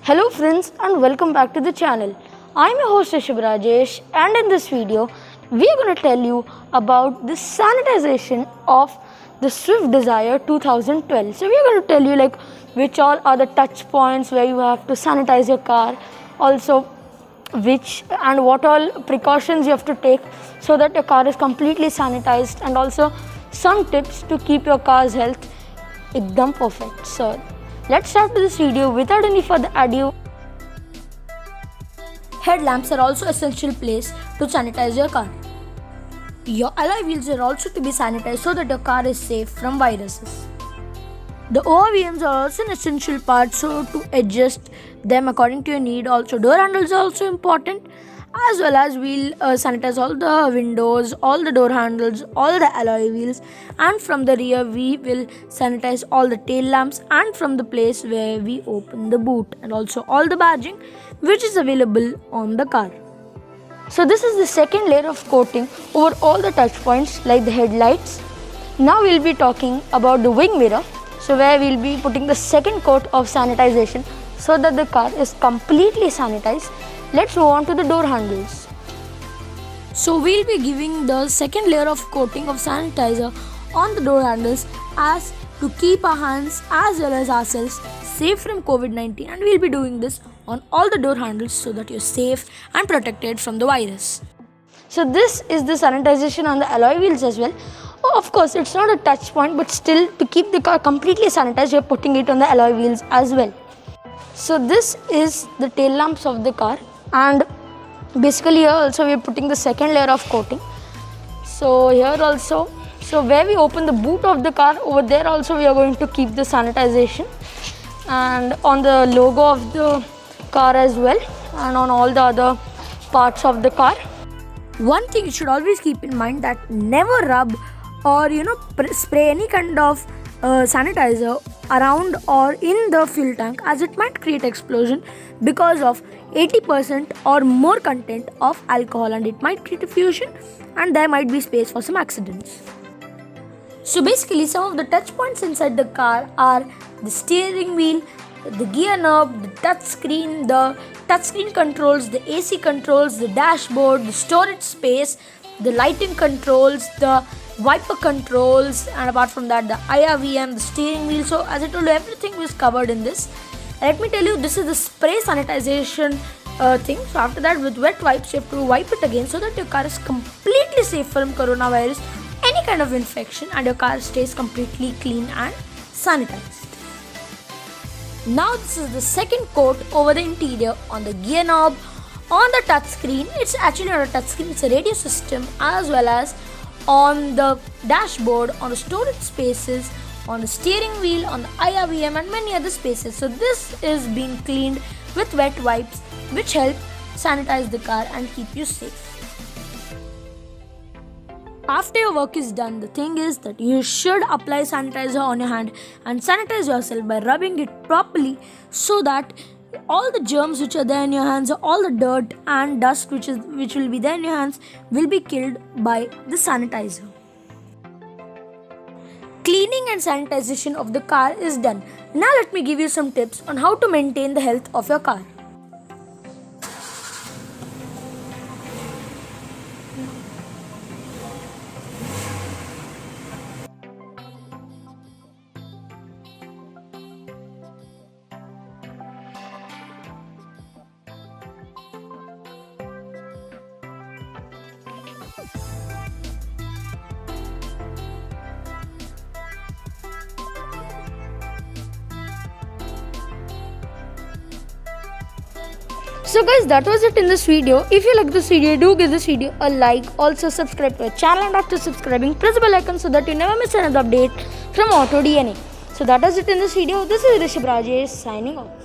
Hello friends and welcome back to the channel. I'm your host Rishabh Rajesh, and in this video we're going to tell you about the sanitization of the Swift Dzire 2012. So we're going to tell you which all are the touch points where you have to sanitize your car, also which and what all precautions you have to take so that your car is completely sanitized, and also some tips to keep your car's health ekdam perfect. So let's start this video without any further ado. Headlamps are also essential place to sanitize your car. Your alloy wheels are also to be sanitized so that your car is safe from viruses. The ORVMs are also an essential part, so to adjust them according to your need. Also, door handles are also important, as well as we'll sanitize all the windows, all the door handles, all the alloy wheels, and from the rear we will sanitize all the tail lamps and from the place where we open the boot, and also all the badging which is available on the car. So this is the second layer of coating over all the touch points like the headlights. Now we'll be talking about the wing mirror, so where we'll be putting the second coat of sanitization so that the car is completely sanitized. Let's move on to the door handles. So we'll be giving the second layer of coating of sanitizer on the door handles as to keep our hands as well as ourselves safe from COVID-19, and we'll be doing this on all the door handles so that you're safe and protected from the virus. So this is the sanitization on the alloy wheels as well. Of course, it's not a touch point, but still to keep the car completely sanitized, you're putting it on the alloy wheels as well. So this is the tail lamps of the car, and basically here also we are putting the second layer of coating. So here also, so where we open the boot of the car, over there also we are going to keep the sanitization, and on the logo of the car as well, and on all the other parts of the car. One thing you should always keep in mind, that never rub or spray any kind of sanitizer around or in the fuel tank, as it might create explosion because of 80% or more content of alcohol, and it might create a fusion and there might be space for some accidents. So basically some of the touch points inside the car are the steering wheel, the gear knob, the touchscreen controls, the AC controls, the dashboard, the storage space, the lighting controls, the wiper controls, and apart from that the IRVM, the steering wheel. So as I told you, everything was covered in this. Let me tell you, this is the spray sanitization thing. So after that, with wet wipes you have to wipe it again so that your car is completely safe from coronavirus, any kind of infection, and your car stays completely clean and sanitized. Now this is the second coat over the interior on the gear knob, on the touch screen. It's actually not a touch screen, it's a radio system, as well as on the dashboard, on the storage spaces, on the steering wheel, on the IRVM, and many other spaces. So this is being cleaned with wet wipes, which help sanitize the car and keep you safe. After your work is done, the thing is that you should apply sanitizer on your hand and sanitize yourself by rubbing it properly, so that all the germs which are there in your hands, or all the dirt and dust which will be there in your hands, will be killed by the sanitizer. Cleaning and sanitization of the car is done. Now let me give you some tips on how to maintain the health of your car. So guys, that was it in this video. If you like this video, do give this video a like. Also subscribe to our channel, and after subscribing, press the bell icon so that you never miss another update from Auto DNA. So that was it in this video. This is Rishabh Rajesh signing off.